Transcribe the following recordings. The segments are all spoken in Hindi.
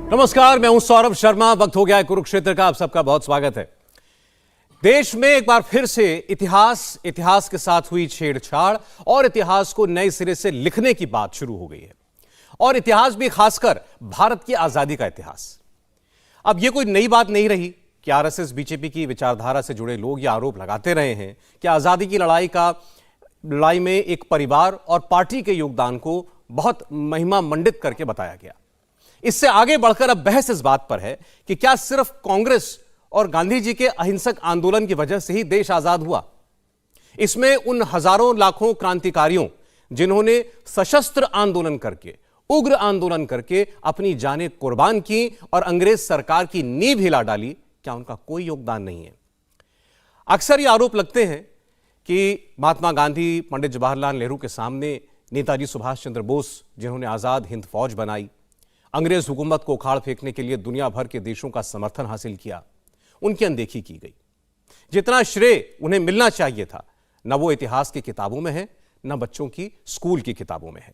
नमस्कार, मैं हूं सौरभ शर्मा। वक्त हो गया है कुरुक्षेत्र का। आप सबका बहुत स्वागत है। देश में एक बार फिर से इतिहास के साथ हुई छेड़छाड़ और इतिहास को नए सिरे से लिखने की बात शुरू हो गई है। और इतिहास भी खासकर भारत की आजादी का इतिहास। अब यह कोई नई बात नहीं रही कि आरएसएस बीजेपी की विचारधारा से जुड़े लोग यह आरोप लगाते रहे हैं कि आजादी की लड़ाई में एक परिवार और पार्टी के योगदान को बहुत महिमा मंडित करके बताया गया। इससे आगे बढ़कर अब बहस इस बात पर है कि क्या सिर्फ कांग्रेस और गांधी जी के अहिंसक आंदोलन की वजह से ही देश आजाद हुआ। इसमें उन हजारों लाखों क्रांतिकारियों जिन्होंने सशस्त्र आंदोलन करके, उग्र आंदोलन करके अपनी जानें कुर्बान की और अंग्रेज सरकार की नींव हिला डाली, क्या उनका कोई योगदान नहीं है। अक्सर ये आरोप लगते हैं कि महात्मा गांधी, पंडित जवाहरलाल नेहरू के सामने नेताजी सुभाष चंद्र बोस, जिन्होंने आजाद हिंद फौज बनाई, अंग्रेज हुकूमत को उखाड़ फेंकने के लिए दुनिया भर के देशों का समर्थन हासिल किया, उनकी अनदेखी की गई। जितना श्रेय उन्हें मिलना चाहिए था, न वो इतिहास की किताबों में है, न बच्चों की स्कूल की किताबों में है।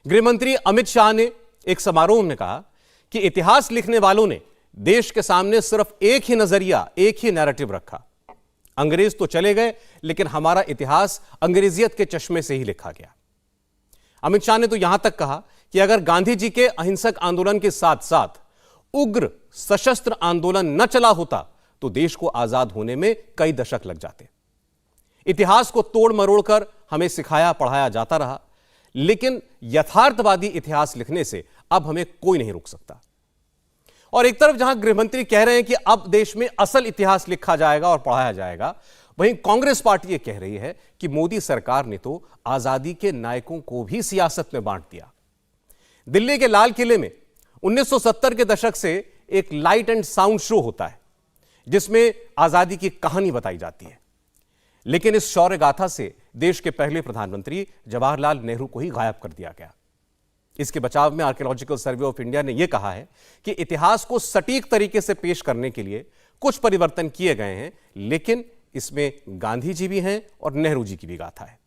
गृहमंत्री अमित शाह ने एक समारोह में कहा कि इतिहास लिखने वालों ने देश के सामने सिर्फ एक ही नजरिया, एक ही नैरेटिव रखा। अंग्रेज तो चले गए, लेकिन हमारा इतिहास अंग्रेजियत के चश्मे से ही लिखा गया। अमित शाह ने तो यहां तक कहा कि अगर गांधी जी के अहिंसक आंदोलन के साथ साथ उग्र सशस्त्र आंदोलन न चला होता तो देश को आजाद होने में कई दशक लग जाते। इतिहास को तोड़ मरोड़कर हमें सिखाया पढ़ाया जाता रहा, लेकिन यथार्थवादी इतिहास लिखने से अब हमें कोई नहीं रोक सकता। और एक तरफ जहां गृहमंत्री कह रहे हैं कि अब देश में असल इतिहास लिखा जाएगा और पढ़ाया जाएगा, वहीं कांग्रेस पार्टी यह कह रही है कि मोदी सरकार ने तो आजादी के नायकों को भी सियासत में बांट दिया। दिल्ली के लाल किले में 1970 के दशक से एक लाइट एंड साउंड शो होता है जिसमें आजादी की कहानी बताई जाती है, लेकिन इस शौर्य गाथा से देश के पहले प्रधानमंत्री जवाहरलाल नेहरू को ही गायब कर दिया गया। इसके बचाव में आर्कियोलॉजिकल सर्वे ऑफ इंडिया ने यह कहा है कि इतिहास को सटीक तरीके से पेश करने के लिए कुछ परिवर्तन किए गए हैं, लेकिन इसमें गांधी जी भी हैं और नेहरू जी की भी गाथा है।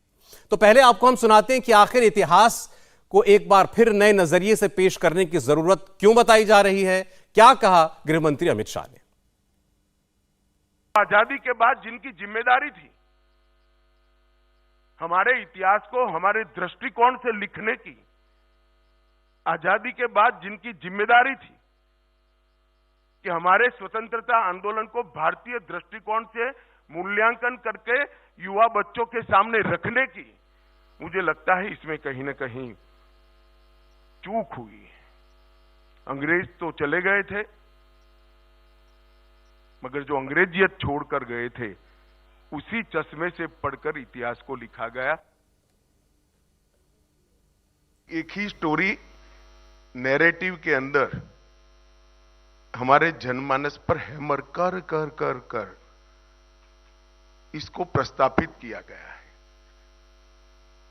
तो पहले आपको हम सुनाते हैं कि आखिर इतिहास को एक बार फिर नए नजरिए से पेश करने की जरूरत क्यों बताई जा रही है। क्या कहा गृहमंत्री अमित शाह ने। आजादी के बाद जिनकी जिम्मेदारी थी हमारे इतिहास को हमारे दृष्टिकोण से लिखने की, आजादी के बाद जिनकी जिम्मेदारी थी कि हमारे स्वतंत्रता आंदोलन को भारतीय दृष्टिकोण से मूल्यांकन करके युवा बच्चों के सामने रखने की, मुझे लगता है इसमें कहीं ना कहीं चूक हुई। अंग्रेज तो चले गए थे, मगर जो अंग्रेजियत छोड़कर गए थे उसी चश्मे से पढ़कर इतिहास को लिखा गया। एक ही स्टोरी नैरेटिव के अंदर हमारे जनमानस पर हैमर कर कर कर कर इसको प्रस्तापित किया गया है।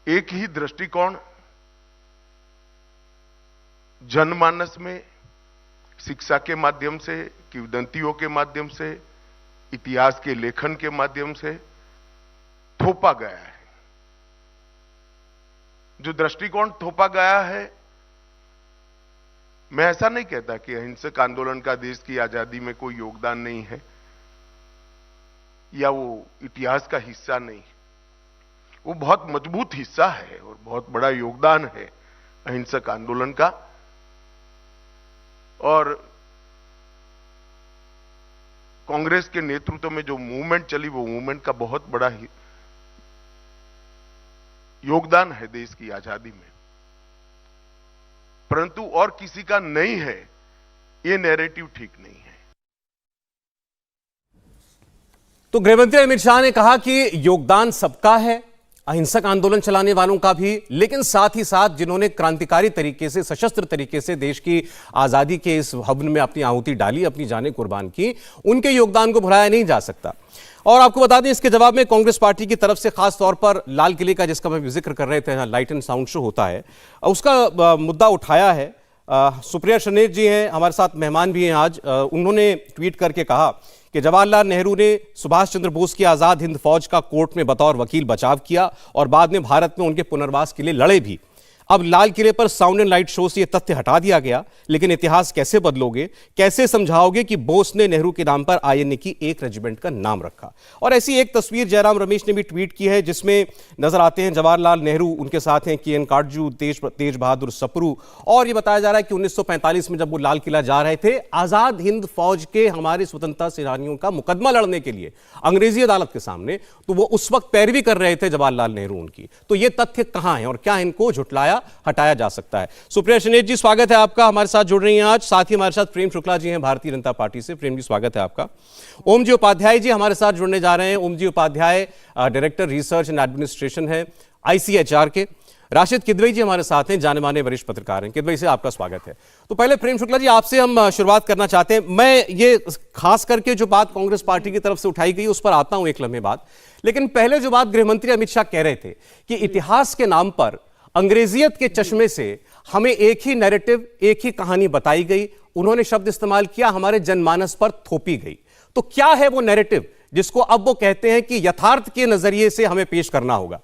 एक ही दृष्टिकोण जनमानस में शिक्षा के माध्यम से, किंवदंतियों के माध्यम से, इतिहास के लेखन के माध्यम से थोपा गया है। जो दृष्टिकोण थोपा गया है, मैं ऐसा नहीं कहता कि अहिंसक आंदोलन का देश की आजादी में कोई योगदान नहीं है या वो इतिहास का हिस्सा नहीं। वो बहुत मजबूत हिस्सा है और बहुत बड़ा योगदान है अहिंसक आंदोलन का। और कांग्रेस के नेतृत्व में जो मूवमेंट चली, वो मूवमेंट का बहुत बड़ा योगदान है देश की आजादी में, परंतु और किसी का नहीं है, ये नैरेटिव ठीक नहीं है। तो गृहमंत्री अमित शाह ने कहा कि योगदान सबका है, अहिंसक आंदोलन चलाने वालों का भी, लेकिन साथ ही साथ जिन्होंने क्रांतिकारी तरीके से, सशस्त्र तरीके से देश की आजादी के इस हवन में अपनी आहुति डाली, अपनी जानें कुर्बान की, उनके योगदान को भुलाया नहीं जा सकता। और आपको बता दें, इसके जवाब में कांग्रेस पार्टी की तरफ से खास तौर पर लाल किले का, जिसका हम जिक्र कर रहे थे, लाइट एंड साउंड शो होता है, उसका मुद्दा उठाया है। सुप्रिया शनेत जी हैं हमारे साथ, मेहमान भी हैं आज। उन्होंने ट्वीट करके कहा कि जवाहरलाल नेहरू ने सुभाष चंद्र बोस की आजाद हिंद फौज का कोर्ट में बतौर वकील बचाव किया और बाद में भारत में उनके पुनर्वास के लिए लड़े भी। अब लाल किले पर साउंड एंड लाइट शो से यह तथ्य हटा दिया गया, लेकिन इतिहास कैसे बदलोगे, कैसे समझाओगे कि बोस ने नेहरू के नाम पर आईएनए की एक रेजिमेंट का नाम रखा। और ऐसी एक तस्वीर जयराम रमेश ने भी ट्वीट की है, जिसमें नजर आते हैं जवाहरलाल नेहरू, उनके साथ हैं के एन काटजू, तेज बहादुर सप्रू। और यह बताया जा रहा है कि 1945 में जब वो लाल किला जा रहे थे, आजाद हिंद फौज के हमारे स्वतंत्रता सेनानियों का मुकदमा लड़ने के लिए अंग्रेजी अदालत के सामने, तो वो उस वक्त पैरवी कर रहे थे जवाहरलाल नेहरू उनकी। तो ये तथ्य कहां है और क्या इनको झुटलाया हटाया जा सकता है? सुप्रिया शनेज जी, स्वागत है आपका, हमारे साथ जुड़ रही हैं आज। साथ ही हमारे साथ प्रेम शुक्ला जी हैं भारतीय जनता पार्टी से। प्रेम जी, स्वागत है आपका। ओम जी उपाध्याय जी हमारे साथ जुड़ने जा रहे हैं। Om ji Upadhyay director research and administration है ICHR के। राशिद किदवई जी हमारे साथ हैं, जाने माने वरिष्ठ पत्रकार हैं। किदवई से आपका स्वागत है। तो पहले प्रेम शुक्ला जी, आपसे हम शुरुआत करना चाहते हैं। मैं ये खास करके जो बात कांग्रेस पार्टी की तरफ से उठाई गई उस पर आता हूं एक लम्हे बाद, लेकिन पहले जो बात गृहमंत्री अमित शाह कह रहे थे कि इतिहास के नाम पर अंग्रेजियत के चश्मे से हमें एक ही नैरेटिव, एक ही कहानी बताई गई। उन्होंने शब्द इस्तेमाल किया, हमारे जनमानस पर थोपी गई। तो क्या है वो नैरेटिव जिसको अब वो कहते हैं कि यथार्थ के नजरिए से हमें पेश करना होगा?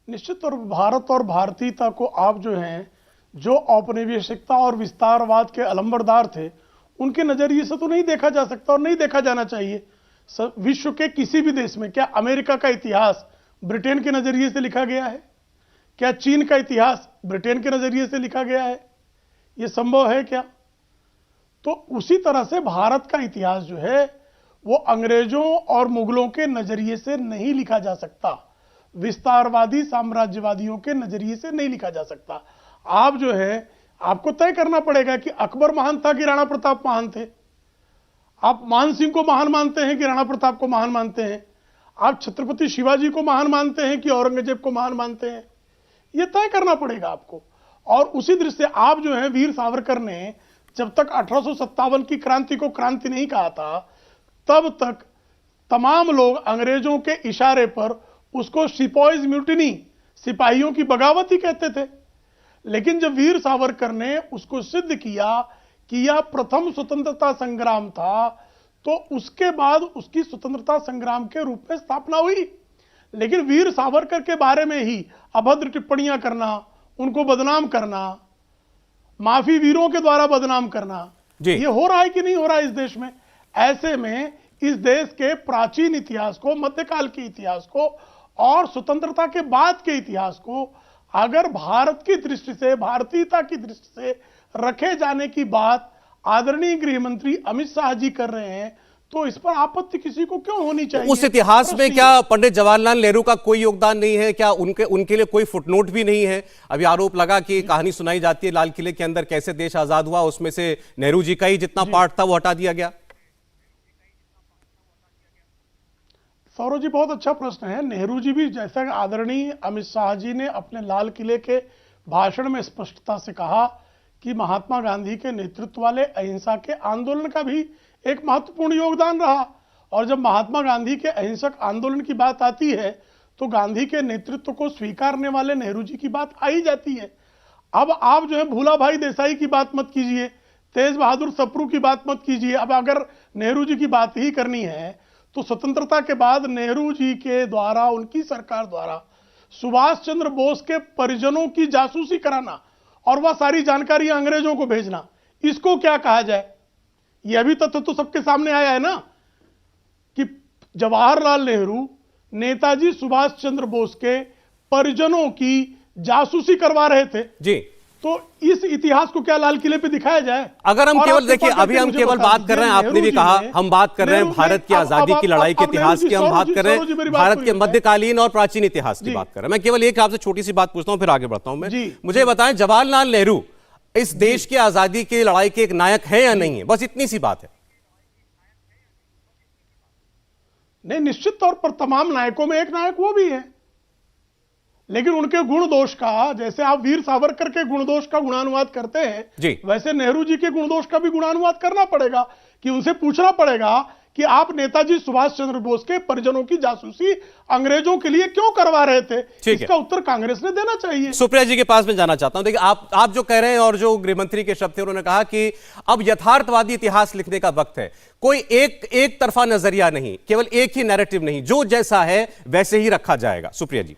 निश्चित तौर पर भारत और भारतीयता को आप जो औपनिवेशिकता और विस्तारवाद के अलंबरदार थे, उनके नजरिए से तो नहीं देखा जा सकता और नहीं देखा जाना चाहिए। विश्व के किसी भी देश में, क्या अमेरिका का इतिहास ब्रिटेन के नजरिए से लिखा गया है? क्या चीन का इतिहास ब्रिटेन के नजरिए से लिखा गया है? यह संभव है क्या? तो उसी तरह से भारत का इतिहास जो है वो अंग्रेजों और मुगलों के नजरिए से नहीं लिखा जा सकता, विस्तारवादी साम्राज्यवादियों के नजरिए से नहीं लिखा जा सकता। आप आपको तय करना पड़ेगा कि अकबर महान था कि राणा प्रताप महान थे। आप मान सिंह को महान मानते हैं कि राणा प्रताप को महान मानते हैं? आप छत्रपति शिवाजी को महान मानते हैं कि औरंगजेब को महान मानते हैं? यह तय करना पड़ेगा आपको। और उसी दृष्टि से आप वीर सावरकर ने जब तक 1857 की क्रांति को क्रांति नहीं कहा था, तब तक तमाम लोग अंग्रेजों के इशारे पर उसको सिपॉइज म्यूटिनी, सिपाहियों की बगावत ही कहते थे। लेकिन जब वीर सावरकर ने उसको सिद्ध किया कि यह प्रथम स्वतंत्रता संग्राम था, तो उसके बाद उसकी स्वतंत्रता संग्राम के रूप में स्थापना हुई। लेकिन वीर सावरकर के बारे में ही अभद्र टिप्पणियां करना, उनको बदनाम करना, माफी वीरों के द्वारा बदनाम करना, ये हो रहा है कि नहीं हो रहा है इस देश में? ऐसे में इस देश के प्राचीन इतिहास को, मध्यकाल के इतिहास को और स्वतंत्रता के बाद के इतिहास को अगर भारत की दृष्टि से, भारतीयता की दृष्टि से रखे जाने की बात आदरणीय गृह मंत्री अमित शाह जी कर रहे हैं, तो इस पर आपत्ति किसी को क्यों होनी चाहिए? उस इतिहास में क्या पंडित जवाहरलाल नेहरू का कोई योगदान नहीं है? क्या उनके लिए कोई फुटनोट भी नहीं है? अभी आरोप लगा कि कहानी सुनाई जाती है लाल किले के अंदर कैसे देश आजाद हुआ, उसमें से नेहरू जी का ही जितना पार्ट था वो हटा दिया गया। सौरभ जी, बहुत अच्छा प्रश्न है। नेहरू जी भी, जैसा आदरणीय अमित शाह जी ने अपने लाल किले के भाषण में स्पष्टता से कहा कि महात्मा गांधी के नेतृत्व वाले अहिंसा के आंदोलन का भी एक महत्वपूर्ण योगदान रहा। और जब महात्मा गांधी के अहिंसक आंदोलन की बात आती है तो गांधी के नेतृत्व को स्वीकारने वाले नेहरू जी की बात आ ही जाती है। अब आप भूला भाई देसाई की बात मत कीजिए, तेज बहादुर सप्रू की बात मत कीजिए। अब अगर नेहरू जी की बात ही करनी है तो स्वतंत्रता के बाद नेहरू जी के द्वारा, उनकी सरकार द्वारा सुभाष चंद्र बोस के परिजनों की जासूसी कराना और वह सारी जानकारी अंग्रेजों को भेजना, इसको क्या कहा जाए? यह भी तथ्य तो सबके सामने आया है ना कि जवाहरलाल नेहरू नेताजी सुभाष चंद्र बोस के परिजनों की जासूसी करवा रहे थे जी। तो इस इतिहास को क्या लाल किले पे दिखाया जाए? अगर हम केवल देखिए, अभी हम केवल बात कर रहे हैं, आपने भी कहा हम बात कर रहे हैं भारत की आजादी की लड़ाई के इतिहास की, हम बात कर रहे हैं भारत के मध्यकालीन और प्राचीन इतिहास की बात कर रहे हैं। मैं केवल एक आपसे छोटी सी बात पूछता हूं, फिर आगे बढ़ता हूं मैं। मुझे बताएं, जवाहरलाल नेहरू इस देश की आजादी की लड़ाई के एक नायक है या नहीं है? बस इतनी सी बात है। नहीं, निश्चित तौर पर तमाम नायकों में एक नायक वो भी है, लेकिन उनके गुण दोष का, जैसे आप वीर सावरकर के गुण दोष का गुणानुवाद करते हैं, वैसे नेहरू जी के गुण दोष का भी गुणानुवाद करना पड़ेगा कि उनसे पूछना पड़ेगा कि आप नेताजी सुभाष चंद्र बोस के परिजनों की जासूसी अंग्रेजों के लिए क्यों करवा रहे थे? इसका उत्तर कांग्रेस ने देना चाहिए। सुप्रिया जी के पास में जाना चाहता हूं। देखिए, आप जो कह रहे हैं और जो गृहमंत्री के शब्द थे, उन्होंने कहा कि अब यथार्थवादी इतिहास लिखने का वक्त है। कोई एक तरफा नजरिया नहीं, केवल एक ही नैरेटिव नहीं, जो जैसा है वैसे ही रखा जाएगा। सुप्रिया जी।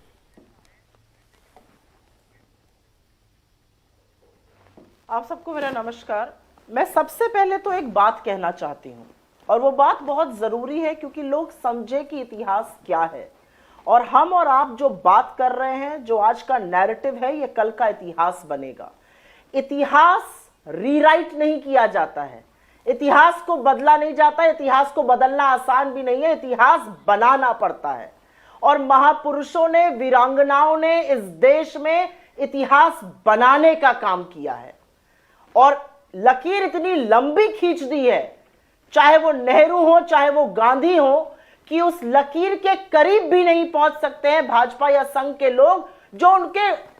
आप सबको मेरा नमस्कार। मैं सबसे पहले तो एक बात कहना चाहती हूँ और वो बात बहुत जरूरी है क्योंकि लोग समझे कि इतिहास क्या है। और हम और आप जो बात कर रहे हैं, जो आज का नैरेटिव है, ये कल का इतिहास बनेगा। इतिहास रीराइट नहीं किया जाता है, इतिहास को बदला नहीं जाता, इतिहास को बदलना आसान भी नहीं है, इतिहास बनाना पड़ता है। और महापुरुषों ने, वीरांगनाओं ने इस देश में इतिहास बनाने का काम किया है और लकीर इतनी लंबी खींच दी है, चाहे वो नेहरू हो चाहे वो गांधी हो, कि उस लकीर के करीब भी नहीं पहुंच सकते हैं भाजपा या संघ के लोग जो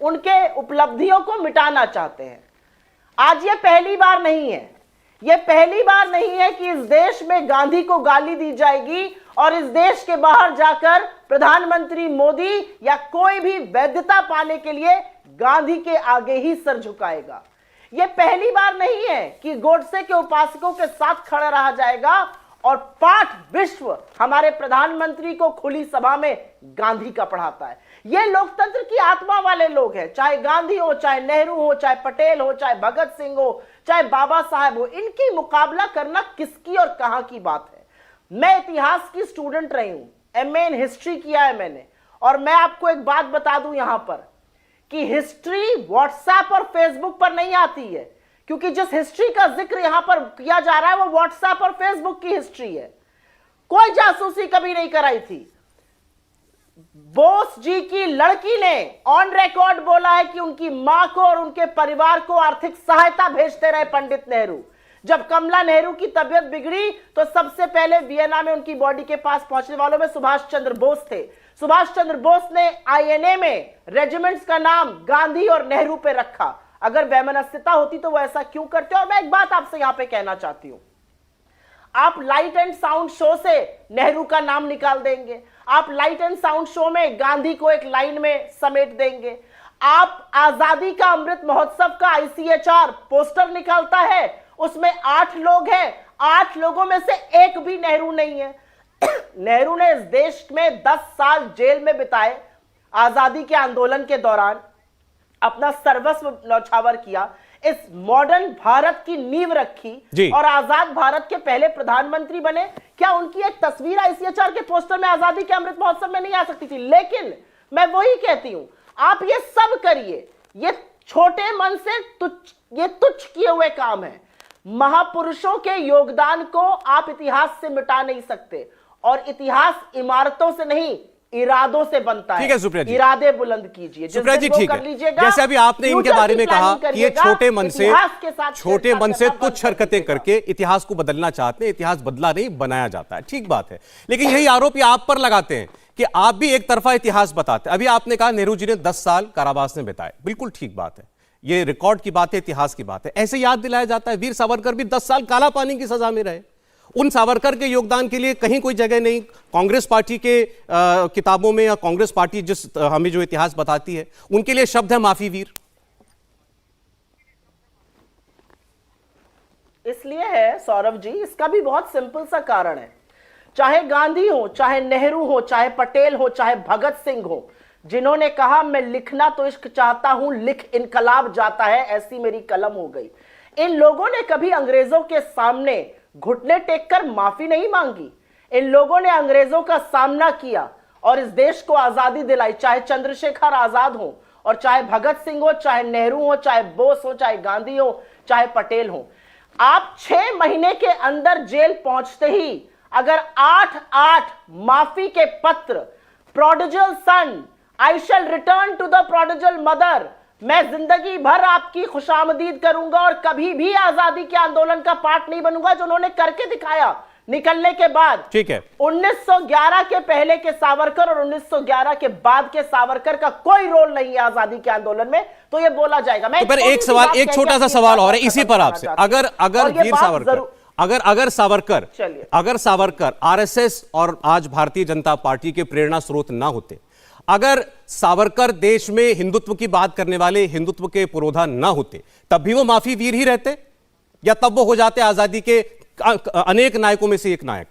उनके उपलब्धियों को मिटाना चाहते हैं। आज ये पहली बार नहीं है, ये पहली बार नहीं है कि इस देश में गांधी को गाली दी जाएगी और इस देश के बाहर जाकर प्रधानमंत्री मोदी या कोई भी वैधता पाने के लिए गांधी के आगे ही सर झुकाएगा। यह पहली बार नहीं है कि गोडसे के उपासकों के साथ खड़ा रहा जाएगा और पाठ विश्व हमारे प्रधानमंत्री को खुली सभा में गांधी का पढ़ाता है। ये लोकतंत्र की आत्मा वाले लोग हैं, चाहे गांधी हो, चाहे नेहरू हो, चाहे पटेल हो, चाहे भगत सिंह हो, चाहे बाबा साहब हो। इनकी मुकाबला करना किसकी और कहां की बात है। मैं इतिहास की स्टूडेंट रही हूं, एमए इन हिस्ट्री किया है मैंने, और मैं आपको एक बात बता दूं यहां पर कि हिस्ट्री व्हाट्सएप और फेसबुक पर नहीं आती है, क्योंकि जिस हिस्ट्री का जिक्र यहां पर किया जा रहा है वो व्हाट्सएप और फेसबुक की हिस्ट्री है। कोई जासूसी कभी नहीं कराई थी। बोस जी की लड़की ने ऑन रिकॉर्ड बोला है कि उनकी मां को और उनके परिवार को आर्थिक सहायता भेजते रहे पंडित नेहरू। जब कमला नेहरू की तबीयत बिगड़ी तो सबसे पहले वियना में उनकी बॉडी के पास पहुंचने वालों में सुभाष चंद्र बोस थे। सुभाष चंद्र बोस ने आईएनए में रेजिमेंट्स का नाम गांधी और नेहरू पे रखा। अगर वैमनस्यता होती तो वो ऐसा क्यों करते। और मैं एक बात आपसे यहां पे कहना चाहती हूं, आप लाइट एंड साउंड शो से नेहरू का नाम निकाल देंगे, आप लाइट एंड साउंड शो में गांधी को एक लाइन में समेट देंगे, आप आजादी का अमृत महोत्सव का आईसीएचआर पोस्टर निकालता है, उसमें 8 लोग हैं, 8 लोगों में से एक भी नेहरू नहीं है। नेहरू ने इस देश में 10 साल जेल में बिताए, आजादी के आंदोलन के दौरान अपना सर्वस्व न्यौछावर किया, इस मॉडर्न भारत की नींव रखी और आजाद भारत के पहले प्रधानमंत्री बने। क्या उनकी एक तस्वीर आईसीएचआर के पोस्टर में आजादी के अमृत महोत्सव में नहीं आ सकती थी? लेकिन मैं वही कहती हूं, आप ये सब करिए, ये छोटे मन से ये तुच्छ किए हुए काम है। महापुरुषों के योगदान को आप इतिहास से मिटा नहीं सकते, और इतिहास इमारतों से नहीं इरादों से बनता है। ठीक है सुप्रिया जी, इरादे बुलंद कीजिए सुप्रिया जी। ठीक है, जैसे अभी आपने इनके बारे में कहा कि ये छोटे मन से कुछ हरकतें करके इतिहास को बदलना चाहते हैं। इतिहास बदला नहीं, बनाया जाता है, ठीक बात है। लेकिन यही आरोप आप पर लगाते हैं कि आप भी एक तरफा इतिहास बताते हैं। अभी आपने कहा नेहरू जी ने 10 साल कारावास में बिताए, बिल्कुल ठीक बात है, ये रिकॉर्ड की बात है, इतिहास की बात है। ऐसे याद दिलाया जाता है वीर सावरकर भी 10 साल काला पानी की सजा में रहे। उन सावरकर के योगदान के लिए कहीं कोई जगह नहीं। कांग्रेस पार्टी के किताबों में, या कांग्रेस पार्टी जिस हमें जो इतिहास बताती है, उनके लिए शब्द है माफी वीर। इसलिए है सौरभ जी, इसका भी बहुत सिंपल सा कारण है। चाहे गांधी हो, चाहे नेहरू हो, चाहे पटेल हो, चाहे भगत सिंह हो, जिन्होंने कहा मैं लिखना तो इश्क चाहता हूं, लिख इनकलाब जाता है, ऐसी मेरी कलम हो गई। इन लोगों ने कभी अंग्रेजों के सामने घुटने टेककर माफी नहीं मांगी। इन लोगों ने अंग्रेजों का सामना किया और इस देश को आजादी दिलाई। चाहे चंद्रशेखर आजाद हो, और चाहे भगत सिंह हो, चाहे नेहरू हो, चाहे बोस हो, चाहे गांधी हो, चाहे पटेल हो। आप 6 महीने के अंदर जेल पहुंचते ही अगर 8 माफी के पत्र, प्रोडिजल सन, आई शैल रिटर्न टू द प्रोडिजल मदर, मैं जिंदगी भर आपकी खुशामदीद करूंगा और कभी भी आजादी के आंदोलन का पार्ट नहीं बनूंगा, जो उन्होंने करके दिखाया निकलने के बाद। ठीक है, 1911 के पहले के सावरकर और 1911 के बाद के सावरकर का कोई रोल नहीं है आजादी के आंदोलन में, तो ये बोला जाएगा। मैं तो एक सवाल, एक छोटा सा सवाल और है इसी पर आपसे। अगर वीर सावरकर, अगर सावरकर आरएसएस और आज भारतीय जनता पार्टी के प्रेरणा स्रोत ना होते, अगर सावरकर देश में हिंदुत्व की बात करने वाले, हिंदुत्व के पुरोधा ना होते, तब भी वो माफी वीर ही रहते, या तब वो हो जाते आजादी के अनेक नायकों में से एक नायक?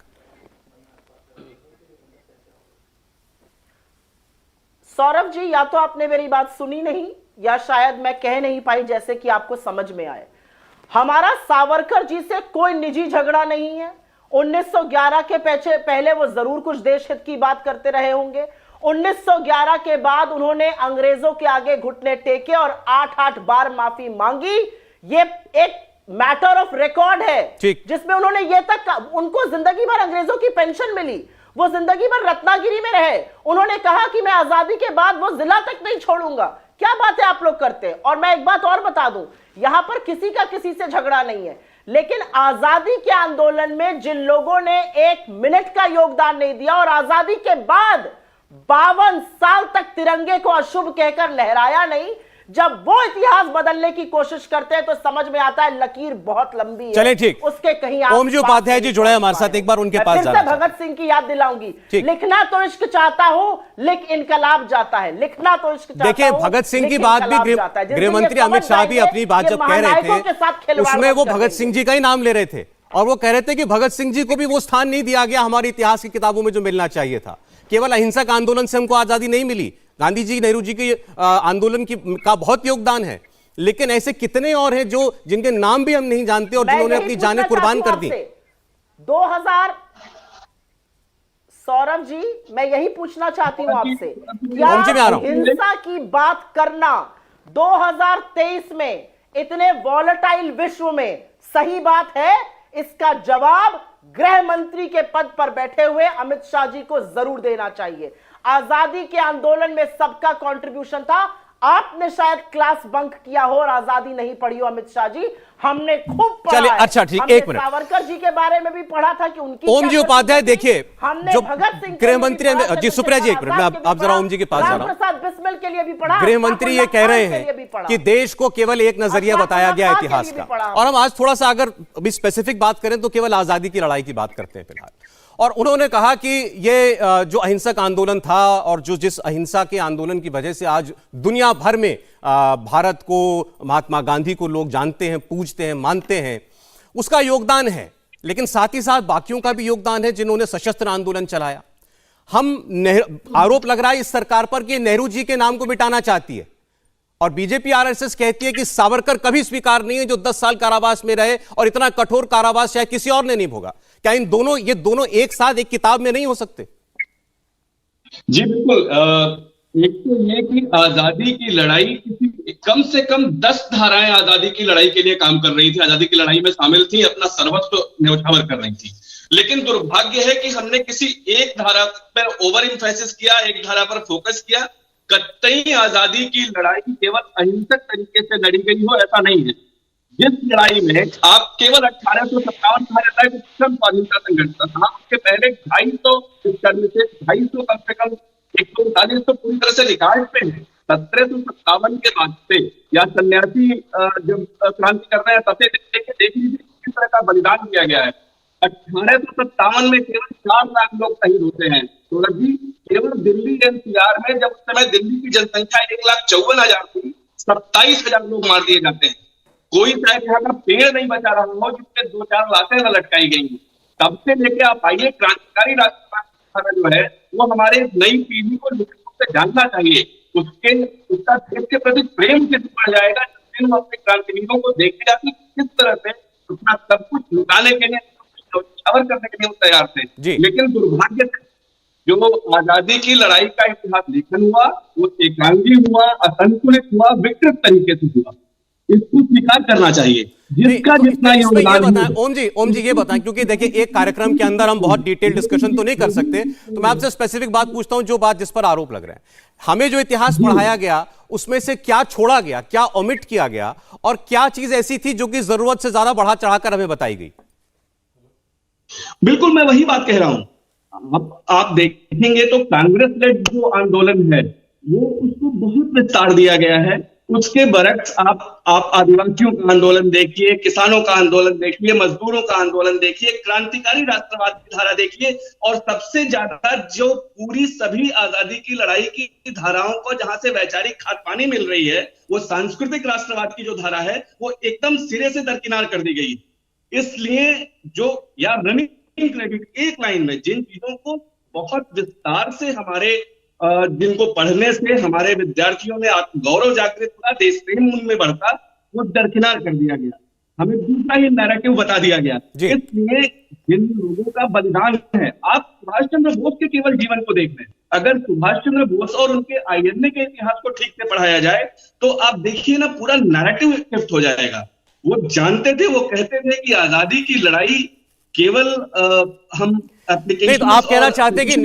सौरभ जी, या तो आपने मेरी बात सुनी नहीं, या शायद मैं कह नहीं पाई जैसे कि आपको समझ में आए। हमारा सावरकर जी से कोई निजी झगड़ा नहीं है। 1911 के पहले वो जरूर कुछ देश हित की बात करते रहे होंगे। 1911 के बाद उन्होंने अंग्रेजों के आगे घुटने टेके और 8-8 बार माफी मांगी। ये एक मैटर ऑफ रिकॉर्ड है जिसमें उन्होंने ये तक, उनको जिंदगी भर अंग्रेजों की पेंशन मिली, वो जिंदगी भर रत्नागिरी में रहे। उन्होंने कहा कि मैं आजादी के बाद वो जिला तक नहीं छोड़ूंगा। क्या बात है आप लोग करते हैं। और मैं एक बात और बता दूं, यहां पर किसी का किसी से झगड़ा नहीं है, लेकिन आजादी के आंदोलन में जिन लोगों ने 1 मिनट का योगदान नहीं दिया और आजादी के बाद 52 साल तक तिरंगे को अशुभ कहकर लहराया नहीं, जब वो इतिहास बदलने की कोशिश करते हैं तो समझ में आता है लकीर बहुत लंबी है। चले ठीक, उसके कहीं ओमजी उपाध्याय जी जुड़े हमारे साथ, एक बार उनके पास फिर से भगत सिंह की याद दिलाऊंगी, लिखना तो इश्क चाहता हूं लिख इनकलाब जाता है, लिखना तो इश्क चाहता हूं। देखिए भगत सिंह की बात भी गृह मंत्री अमित शाह भी अपनी बात जब कह रहे थे उसमें वो भगत सिंह जी का ही नाम ले रहे थे और वो कह रहे थे कि भगत सिंह जी को भी वो स्थान नहीं दिया गया हमारे इतिहास की किताबों में जो मिलना चाहिए था। केवल अहिंसक आंदोलन से हमको आजादी नहीं मिली, गांधी जी नेहरू जी के आंदोलन का बहुत योगदान है, लेकिन ऐसे कितने और हैं जो जिनके नाम भी हम नहीं जानते और जिन्होंने अपनी जानें कुर्बान कर दी। 2000 सौरभ जी, मैं यही पूछना चाहती हूं आपसे, क्या हिंसा की बात करना 2023 में इतने वॉलेटाइल विश्व में सही बात है? इसका जवाब गृह मंत्री के पद पर बैठे हुए अमित शाह जी को जरूर देना चाहिए। आजादी के आंदोलन में सबका कंट्रीब्यूशन था। आपने शायद क्लास बंक किया हो और आजादी नहीं पढ़ी हो अमित शाह जी, हमने खूब पढ़ा। चलिए अच्छा ठीक, एक मिनट, सावरकर जी के बारे में भी पढ़ा था कि उनकी ओम जी उपाध्याय देखिए जो भगत सिंह गृह मंत्री जी, सुप्रिया जी एक मिनट, आप जरा ओम जी के पास जा रहा हूं। प्रसाद बिस्मिल के लिए भी पढ़ा। गृह मंत्री ये कह रहे हैं कि देश को केवल एक नजरिया बताया गया इतिहास का, और हम आज थोड़ा सा अगर अभी स्पेसिफिक बात करें तो केवल आजादी की लड़ाई की बात करते हैं फिलहाल। और उन्होंने कहा कि ये जो अहिंसक आंदोलन था और जो जिस अहिंसा के आंदोलन की वजह से आज दुनिया भर में भारत को, महात्मा गांधी को लोग जानते हैं, पूजते हैं, मानते हैं, उसका योगदान है, लेकिन साथ ही साथ बाकियों का भी योगदान है जिन्होंने सशस्त्र आंदोलन चलाया। आरोप लग रहा है इस सरकार पर कि नेहरू जी के नाम को मिटाना चाहती है और बीजेपी आरएसएस कहती है कि सावरकर कभी स्वीकार नहीं है जो 10 साल कारावास में रहे और इतना कठोर कारावास शायद किसी और ने नहीं भोगा। क्या ये दोनों एक साथ एक किताब में नहीं हो सकते? जी बिल्कुल। एक तो ये कि आजादी की लड़ाई कम से कम 10 धाराएं आजादी की लड़ाई के लिए काम कर रही थी, आजादी की लड़ाई में शामिल थी, अपना सर्वस्व न्यौछावर कर रही थी। लेकिन दुर्भाग्य है कि हमने किसी एक धारा पर ओवर इम्फेसिस किया, एक धारा पर फोकस किया। कतई आजादी की लड़ाई केवल अहिंसक तरीके से लड़ी गई हो ऐसा नहीं है। जिस लड़ाई में आप केवल 1857 कहा जाता है कि स्वाधीनता संघर्ष था, उसके पहले 250 कम से कम 139 तो पूरी तरह से निकाल पे है। 1757 के बाद से या सन्यासी जब क्रांति कर रहे हैं तब से देख लीजिए किस तरह का बलिदान किया गया है। 1857 में केवल 4 लाख लोग शहीद होते हैं। तो जी केवल दिल्ली एनसीआर में जब उस समय दिल्ली की जनसंख्या 1,54,000 थी, 27,000 लोग मार दिए जाते हैं। कोई शायद यहाँ का पेड़ नहीं बचा रहा हो जिससे 2-4 लाशें न लटकाई गई। तब से लेके आप आइए, क्रांतिकारी राष्ट्रवाद जो है वो हमारे नई पीढ़ी को निश्चित रूप से जानना चाहिए। उसका देश के प्रति प्रेम किस बढ़ जाएगा जिस अपने क्रांतिवीरों को देखेगा कि किस तरह से अपना सब कुछ लुटाने के लिए, कवर करने के लिए वो तैयार थे। लेकिन दुर्भाग्य से जो आजादी की लड़ाई का इतिहास लेखन हुआ वो एकांगी हुआ, असंतुलित हुआ, विकृत तरीके से हुआ। इसको स्वीकार करना चाहिए जिसका जितना योगदान। ओम जी ये बताएं, क्योंकि देखिए एक कार्यक्रम के अंदर हम बहुत डिटेल डिस्कशन तो नहीं कर सकते, तो मैं आपसे स्पेसिफिक बात पूछता हूं, जो बात जिस पर आरोप लग रहे हैं। हमें जो इतिहास पढ़ाया गया उसमें से क्या छोड़ा गया, क्या ओमिट किया गया और क्या चीज ऐसी थी जो कि जरूरत से ज्यादा बढ़ा चढ़ाकर हमें बताई गई? बिल्कुल मैं वही बात कह रहा हूं। आप देखेंगे तो कांग्रेस लेड जो आंदोलन है वो उसको बहुत विस्तार दिया गया है। उसके बरक्स आप आदिवासियों का आंदोलन देखिए, किसानों का आंदोलन देखिए, मजदूरों का आंदोलन देखिए, क्रांतिकारी राष्ट्रवाद की धारा देखिए, और सबसे ज्यादा जो पूरी सभी आजादी की लड़ाई की धाराओं को जहां से वैचारिक खाद पानी मिल रही है वो सांस्कृतिक राष्ट्रवाद की जो धारा है वो एकदम सिरे से दरकिनार कर दी गई। इसलिए जो या रनिंग क्रेडिट एक लाइन में जिन चीजों को बहुत विस्तार से हमारे जिनको पढ़ने से हमारे विद्यार्थियों में गौरव जागृत हुआ, देश प्रेम उनमें बढ़ता, वो दरकिनार कर दिया गया। हमें दूसरा ही नैरेटिव बता दिया गया। इसलिए जिन लोगों का बलिदान है, आप सुभाष चंद्र बोस के केवल जीवन को देख लें, अगर सुभाष चंद्र बोस और उनके आईएनए के इतिहास को ठीक से पढ़ाया जाए तो आप देखिए ना, पूरा नैरेटिव शिफ्ट हो जाएगा। वो जानते थे, वो कहते थे कि आजादी की लड़ाई केवल हम नहीं, तो आप कहना चाहते हैं कि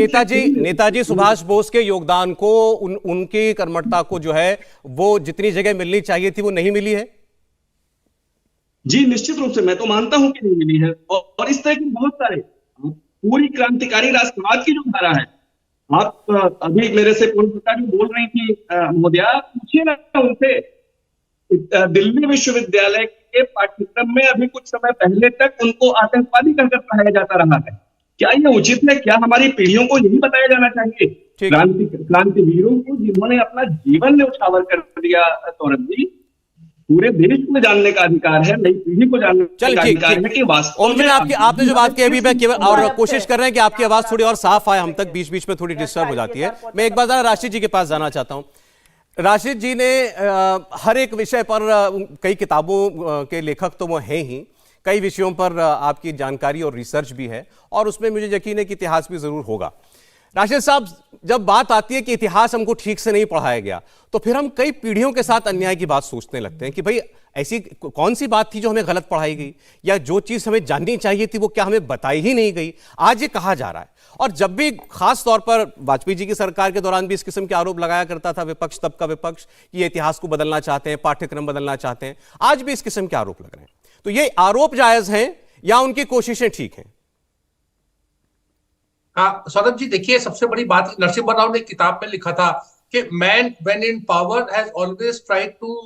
नेताजी सुभाष बोस के योगदान को, उनकी कर्मठता को जो है वो जितनी जगह मिलनी चाहिए थी वो नहीं मिली है? जी निश्चित रूप से मैं तो मानता हूं कि नहीं मिली है। और इस तरह के बहुत सारे, पूरी क्रांतिकारी राष्ट्रवाद की जो धारा है, आप अभी मेरे से पूर्णता जी बोल रही थी महोदया, पूछिए ना उनसे, दिल्ली विश्वविद्यालय के पाठ्यक्रम में अभी कुछ समय पहले तक उनको आतंकवादी कहकर पढ़ाया जाता रहा है। क्या ये उचित है? क्या हमारी पीढ़ियों को यही बताया जाना चाहिए? क्रांतिवीरों को जिन्होंने अपना जीवन न्यौछावर कर दिया, सौरभ जी, पूरे देश में जानने का अधिकार है, नई पीढ़ी को जानने का अधिकार है कि वास्तव में आपने जो बात की अभी मैं केवल और कोशिश कर रहे हैं कि आपकी आवाज थोड़ी और साफ आए, हम तक बीच बीच में थोड़ी डिस्टर्ब हो जाती है। मैं एक बार जरा राशिद जी के पास जाना चाहता हूं। राशिद जी ने हर एक विषय पर, कई किताबों के लेखक तो वो हैं ही, कई विषयों पर आपकी जानकारी और रिसर्च भी है, और उसमें मुझे यकीन है कि इतिहास भी जरूर होगा। राशिद साहब, जब बात आती है कि इतिहास हमको ठीक से नहीं पढ़ाया गया, तो फिर हम कई पीढ़ियों के साथ अन्याय की बात सोचने लगते हैं कि भाई ऐसी कौन सी बात थी जो हमें गलत पढ़ाई गई, या जो चीज हमें जाननी चाहिए थी वो क्या हमें बताई ही नहीं गई। आज ये कहा जा रहा है, और जब भी खास तौर पर वाजपेयी जी की सरकार के दौरान भी इस किस्म के आरोप लगाया करता था विपक्ष, तब का विपक्ष, कि ये इतिहास को बदलना चाहते हैं, पाठ्यक्रम बदलना चाहते हैं, आज भी इस किस्म के आरोप लग रहे हैं। तो ये आरोप जायज हैं या उनकी कोशिशें ठीक हैं? सौरभ जी देखिए, सबसे बड़ी बात नरसिम्हा राव ने किताब में लिखा था कि man when in power has always tried to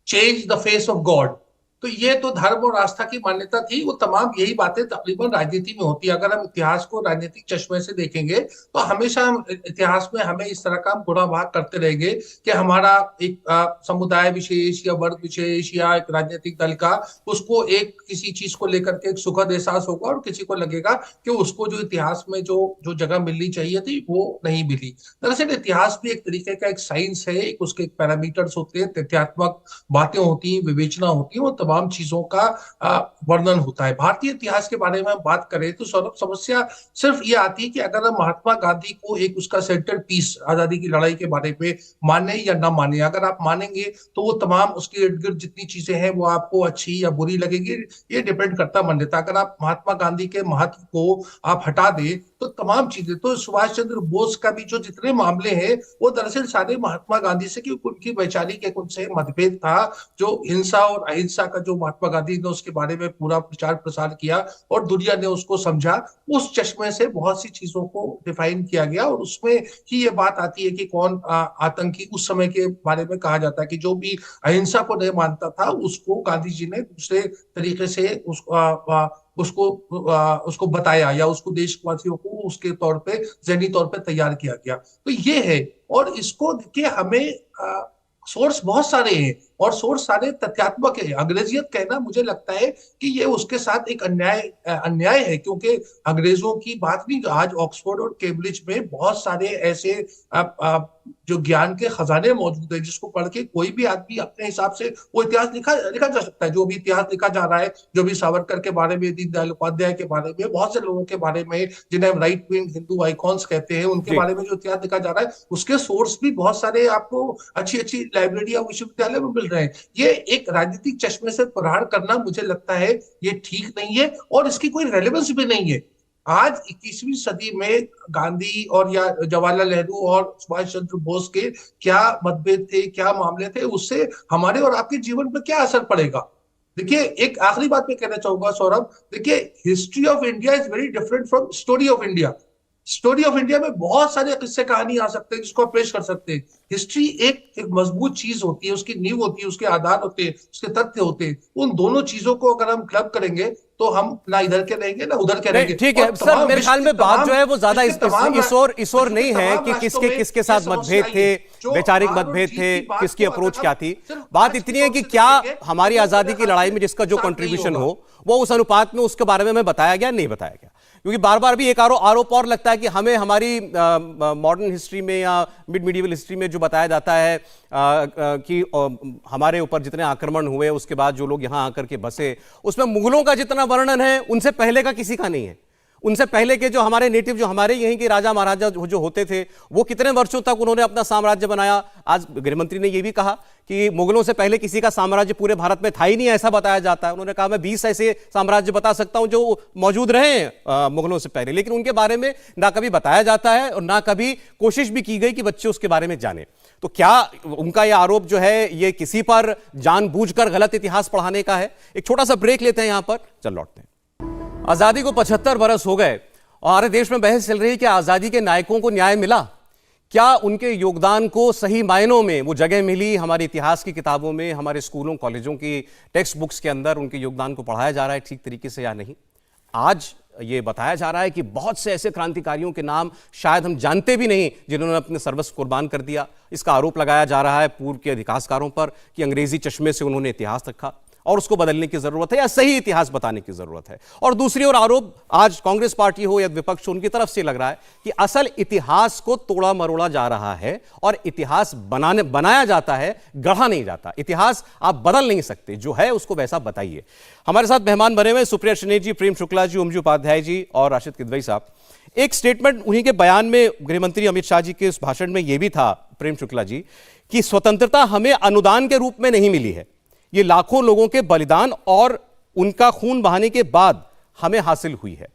change the face of God. तो ये तो धर्म और आस्था की मान्यता थी। वो तमाम यही बातें तकरीबन राजनीति में होती है। अगर हम इतिहास को राजनीतिक चश्मे से देखेंगे तो हमेशा हम इतिहास में हमें इस तरह का गुणा भाग करते रहेंगे कि हमारा एक समुदाय विशेष या वर्ग विशेष या एक राजनीतिक दल का, उसको एक किसी चीज को लेकर के एक सुखद एहसास होगा, और किसी को लगेगा कि उसको जो इतिहास में जो जगह मिलनी चाहिए थी वो नहीं मिली। दरअसल इतिहास भी एक तरीके का एक साइंस है, एक उसके पैरामीटर्स होते हैं, तथ्यात्मक बातें होती हैं, विवेचना होती है, तमाम चीजों का वर्णन होता है। भारतीय इतिहास के बारे में हम बात करें तो समस्या सिर्फ ये आती है कि अगर हम महात्मा गांधी को एक उसका सेंटर पीस आजादी की लड़ाई के बारे में माने या ना माने, अगर आप मानेंगे तो वो तमाम उसके इर्द गिर्द जितनी चीजें हैं वो आपको अच्छी या बुरी लगेगी, ये डिपेंड करता मान्यता। अगर आप महात्मा गांधी के महत्व को आप हटा दें तो तमाम चीजें, तो सुभाष चंद्र बोस का भी जो जितने मामले हैं वो दरअसल सारे महात्मा गांधी से, क्योंकि उनकी वैचारिक एक उनसे मतभेद था, जो हिंसा और अहिंसा का जो महात्मा गांधी ने उसके बारे में पूरा प्रचार प्रसार किया और दुनिया ने उसको समझा, उस चश्मे से बहुत सी चीजों को डिफाइन किया गया। और उसमें ही ये बात आती है कि कौन आतंकी उस समय के बारे में कहा जाता है कि जो भी अहिंसा को नहीं मानता था उसको गांधी जी ने दूसरे तरीके से उसको बताया, या उसको देशवासियों को उसके तौर पे ज़हनी तौर पे तैयार किया गया। तो ये है, और इसको देखिए हमें सोर्स बहुत सारे हैं और सोर्स सारे तथ्यात्मक है। अंग्रेजियत कहना मुझे लगता है कि ये उसके साथ एक अन्याय है, क्योंकि अंग्रेजों की बात नहीं, आज ऑक्सफोर्ड और कैम्ब्रिज में बहुत सारे ऐसे जो ज्ञान के खजाने मौजूद है जिसको पढ़ के कोई भी आदमी अपने हिसाब से वो इतिहास लिखा जा सकता है। जो भी इतिहास लिखा जा रहा है, जो भी सावरकर के बारे में, दीनदयाल उपाध्याय के बारे में, बहुत से लोगों के बारे में जिन्हें हम राइट विंग हिंदू आइकॉन्स कहते हैं, उनके बारे में जो इतिहास लिखा जा रहा है उसके सोर्स भी बहुत सारे आपको अच्छी अच्छी लाइब्रेरी या विश्वविद्यालय में मिल रहे हैं। ये एक राजनीतिक चश्मे से प्रहार करना मुझे लगता है ये ठीक नहीं है, और इसकी कोई रेलेवेंस भी नहीं है। आज 21वीं सदी में गांधी और या जवाहरलाल नेहरू और सुभाष चंद्र बोस के क्या मतभेद थे, क्या मामले थे, उससे हमारे और आपके जीवन पर क्या असर पड़ेगा। देखिए, एक आखिरी बात मैं कहना चाहूंगा सौरभ, देखिए history of India is very different from story of India. Story of India में बहुत सारे किस्से कहानी आ सकते हैं जिसको आप पेश कर सकते हैं। हिस्ट्री एक मजबूत चीज होती है, उसकी नींव होती है, उसके आधार होते हैं, उसके तथ्य होते हैं। उन दोनों चीजों को अगर हम क्लब करेंगे तो हम ना इधर के रहेंगे ना उधर के रहेंगे। ठीक है सर, मेरे ख्याल में बात जो है वो ज्यादा इस ओर नहीं है कि किसके साथ मतभेद थे, वैचारिक मतभेद थे, किसकी अप्रोच क्या थी। बात इतनी है कि क्या हमारी आजादी की लड़ाई में जिसका जो कंट्रीब्यूशन हो वो उस अनुपात में उसके बारे में हमें बताया गया, नहीं बताया गया। क्योंकि बार बार भी एक आरोप और लगता है कि हमें हमारी मॉडर्न हिस्ट्री में या मिड मिडीवल हिस्ट्री में जो बताया जाता है कि हमारे ऊपर जितने आक्रमण हुए उसके बाद जो लोग यहाँ आकर के बसे, उसमें मुगलों का जितना वर्णन है उनसे पहले का किसी का नहीं है। उनसे पहले के जो हमारे नेटिव, जो हमारे यहीं के राजा महाराजा जो होते थे, वो कितने वर्षों तक उन्होंने अपना साम्राज्य बनाया। आज गृहमंत्री ने यह भी कहा कि मुगलों से पहले किसी का साम्राज्य पूरे भारत में था ही नहीं, ऐसा बताया जाता है। उन्होंने कहा मैं 20 ऐसे साम्राज्य बता सकता हूं जो मौजूद रहे मुगलों से पहले, लेकिन उनके बारे में ना कभी बताया जाता है और ना कभी कोशिश भी की गई कि बच्चे उसके बारे में जाने। तो क्या उनका यह आरोप जो है ये किसी पर जानबूझकर गलत इतिहास पढ़ाने का है? एक छोटा सा ब्रेक लेते हैं यहां पर, चल लौटते हैं। आजादी को 75 बरस हो गए और हमारे देश में बहस चल रही है कि आजादी के नायकों को न्याय मिला, क्या उनके योगदान को सही मायनों में वो जगह मिली हमारे इतिहास की किताबों में, हमारे स्कूलों कॉलेजों की टेक्स्ट बुक्स के अंदर उनके योगदान को पढ़ाया जा रहा है ठीक तरीके से या नहीं? आज ये बताया जा रहा है कि बहुत से ऐसे क्रांतिकारियों के नाम शायद हम जानते भी नहीं जिन्होंने अपने सर्वस्व कुर्बान कर दिया। इसका आरोप लगाया जा रहा है पूर्व के इतिहासकारों पर कि अंग्रेजी चश्मे से उन्होंने इतिहास रखा और उसको बदलने की जरूरत है या सही इतिहास बताने की जरूरत है। और दूसरी ओर आरोप आज कांग्रेस पार्टी हो या विपक्ष, उनकी तरफ से लग रहा है कि असल इतिहास को तोड़ा मरोड़ा जा रहा है और इतिहास बनाया जाता है, गढ़ा नहीं जाता। इतिहास आप बदल नहीं सकते, जो है उसको वैसा बताइए। हमारे साथ मेहमान बने हुए सुप्रिया श्रीनेत जी, प्रेम शुक्ला जी, ओमजी उपाध्याय जी और राशिद किदवई साहब। एक स्टेटमेंट उन्हीं के बयान में गृहमंत्री अमित शाह जी के उस भाषण में यह भी था, प्रेम शुक्ला जी, कि स्वतंत्रता हमें अनुदान के रूप में नहीं मिली है, ये लाखों लोगों के बलिदान और उनका खून बहाने के बाद हमें हासिल हुई है।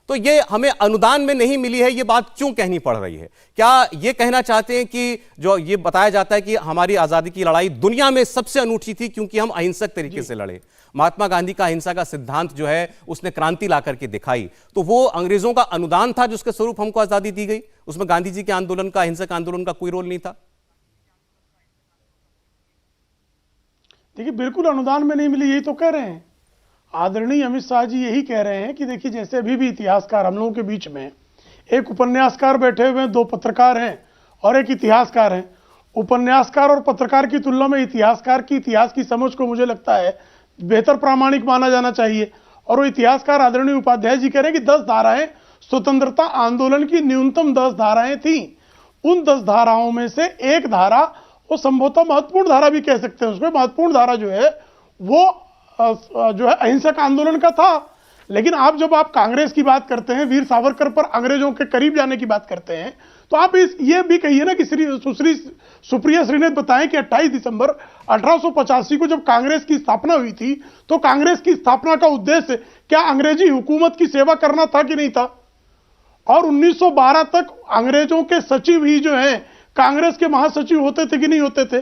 तो ये हमें अनुदान में नहीं मिली है, ये बात क्यों कहनी पड़ रही है? क्या ये कहना चाहते हैं कि जो ये बताया जाता है कि हमारी आजादी की लड़ाई दुनिया में सबसे अनूठी थी क्योंकि हम अहिंसक तरीके से लड़े? महात्मा गांधी का अहिंसा का सिद्धांत जो है उसने क्रांति ला करके दिखाई, तो वो अंग्रेजों का अनुदान था जिसके स्वरूप हमको आजादी दी गई। उसमें गांधी जी के आंदोलन का, अहिंसक आंदोलन का कोई रोल नहीं था। देखिए, बिल्कुल अनुदान में नहीं मिली, यही तो कह रहे हैं आदरणीय अमित शाह जी। यही कह रहे हैं कि देखिए, जैसे अभी भी इतिहासकार हम लोगों के बीच में एक उपन्यासकार बैठे हुए हैं, 2 पत्रकार हैं और एक इतिहासकार हैं। उपन्यासकार और पत्रकार की तुलना में इतिहासकार की इतिहास की समझ को मुझे लगता है बेहतर प्रामाणिक माना जाना चाहिए। और वो इतिहासकार आदरणीय उपाध्याय जी कह रहे हैं कि 10 धाराएं स्वतंत्रता आंदोलन की न्यूनतम 10 धाराएं थी। उन 10 धाराओं में से एक धारा, वो संभवतः महत्वपूर्ण धारा भी कह सकते हैं, उसमें महत्वपूर्ण धारा जो है वो जो है अहिंसक आंदोलन का था। लेकिन आप जब आप कांग्रेस की बात करते हैं, वीर सावरकर पर अंग्रेजों के करीब जाने की बात करते हैं, तो आप ये भी कहिए ना कि सुप्रिया श्रीनेत बताएं कि 28 दिसंबर 1885 को जब कांग्रेस की स्थापना हुई थी, तो कांग्रेस की स्थापना का उद्देश्य क्या अंग्रेजी हुकूमत की सेवा करना था कि नहीं था? और 1912 तक अंग्रेजों के सचिव ही जो है कांग्रेस के महासचिव होते थे कि नहीं होते थे?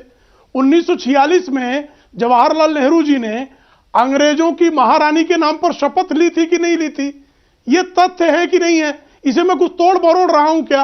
1946 में जवाहरलाल नेहरू जी ने अंग्रेजों की महारानी के नाम पर शपथ ली थी कि नहीं ली थी? ये तथ्य है कि नहीं है? इसे मैं कुछ तोड़ मरोड़ रहा हूं क्या?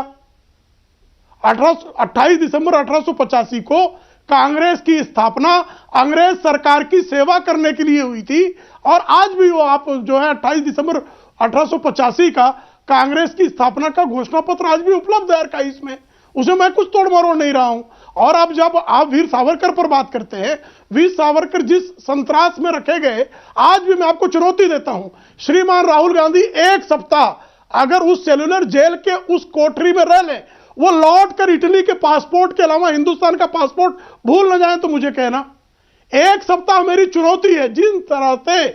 28 दिसंबर 1885 को कांग्रेस की स्थापना अंग्रेज सरकार की सेवा करने के लिए हुई थी और आज भी वो आप जो है 28 दिसंबर 1885 का कांग्रेस की स्थापना का घोषणा पत्र आज भी उपलब्ध है आर्काइव्स में, उसे मैं कुछ तोड़ मरोड़ नहीं रहा हूं। और अब जब आप वीर सावरकर पर बात करते हैं, वीर सावरकर जिस संत्रास में रखे गए, आज भी मैं आपको चुनौती देता हूं, श्रीमान राहुल गांधी 1 सप्ताह अगर उस सेलुलर जेल के उस कोठरी में रह लें, वो लौट कर इटली के पासपोर्ट के अलावा हिंदुस्तान का पासपोर्ट भूल न जाए तो मुझे कहना। 1 सप्ताह मेरी चुनौती है। जिन तरह से